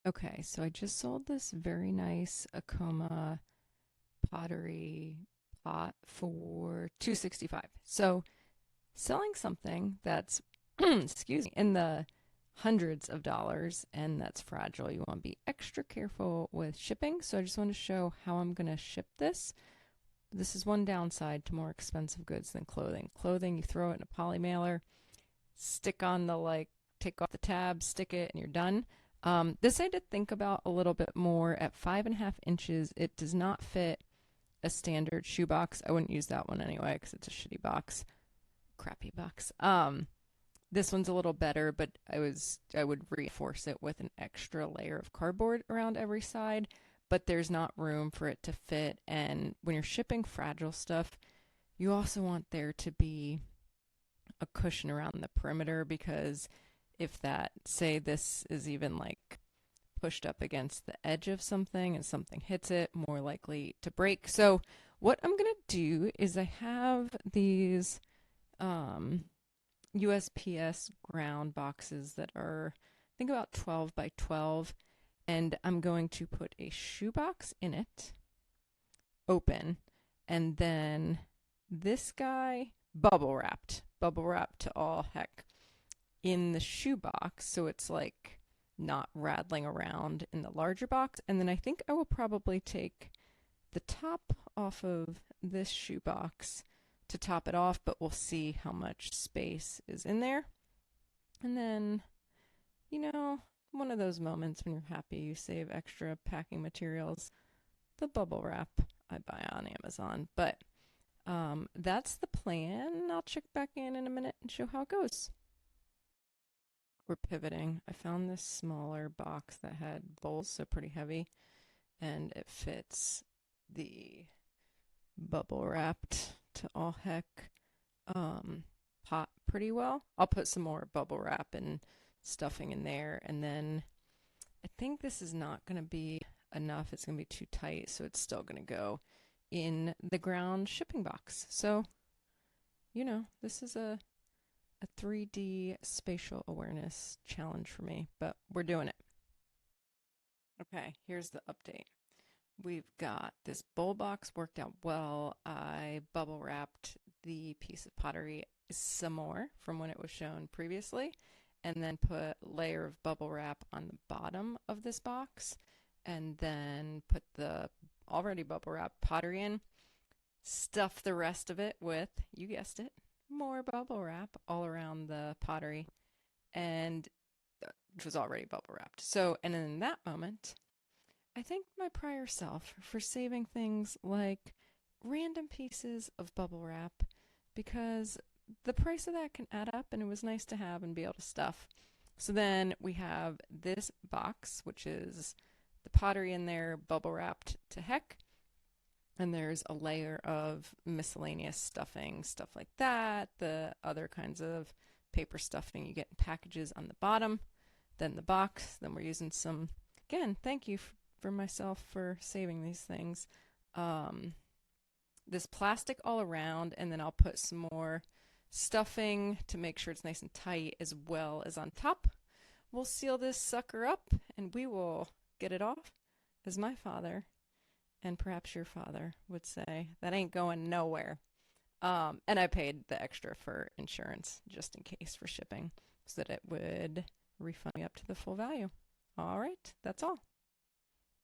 Okay, so I just sold this very nice Acoma pottery pot for 265. So selling something that's excuse me, in the hundreds of dollars and that's fragile. You want to be extra careful with shipping. So I just want to show how I'm going to ship this. This is one downside to more expensive goods than clothing. Clothing, you throw it in a poly mailer, stick on the take off the tab, stick it, and you're done. This I did think about a little bit more. At 5.5 inches, it does not fit a standard shoebox. I wouldn't use that one anyway because it's a shitty box, crappy box. This one's a little better, but I would reinforce it with an extra layer of cardboard around every side. But there's not room for it to fit, and when you're shipping fragile stuff, you also want there to be a cushion around the perimeter because if that, say, this is even like pushed up against the edge of something and something hits it, more likely to break. So, what I'm going to do is I have these um, USPS ground boxes that are, I think, about 12 by 12, and I'm going to put a shoebox in it, open, and then this guy bubble wrapped to all heck in the shoebox so it's like not rattling around in the larger box. And then I think I will probably take the top off of this shoebox to top it off, but we'll see how much space is in there. And then, you know, one of those moments when you're happy you save extra packing materials, the bubble wrap I buy on Amazon. But that's the plan. I'll check back in a minute and show how it goes. We're pivoting. I found this smaller box that had bowls, so pretty heavy, and it fits the bubble wrapped to all heck pot pretty well. I'll put some more bubble wrap and stuffing in there, and then I think this is not going to be enough. It's going to be too tight, so it's still going to go in the ground shipping box. So, this is a 3D spatial awareness challenge for me, but we're doing it. Okay, here's the update. We've got this bowl box worked out well. I bubble wrapped the piece of pottery some more from when it was shown previously, and then put a layer of bubble wrap on the bottom of this box, and then put the already bubble wrapped pottery in, stuff the rest of it with, you guessed it, more bubble wrap all around the pottery, and which was already bubble wrapped. So, and in that moment, I thanked my prior self for saving things like random pieces of bubble wrap because the price of that can add up, and it was nice to have and be able to stuff. So then we have this box, which is the pottery in there, bubble wrapped to heck. And there's a layer of miscellaneous stuffing, stuff like that, the other kinds of paper stuffing you get in packages on the bottom, then the box. Then we're using some, again, thank you for myself for saving these things. This plastic all around, and then I'll put some more stuffing to make sure it's nice and tight as well as on top. We'll seal this sucker up and we will get it off, as my father and perhaps your father would say. That ain't going nowhere. And I paid the extra for insurance just in case for shipping so that it would refund me up to the full value. All right, that's all.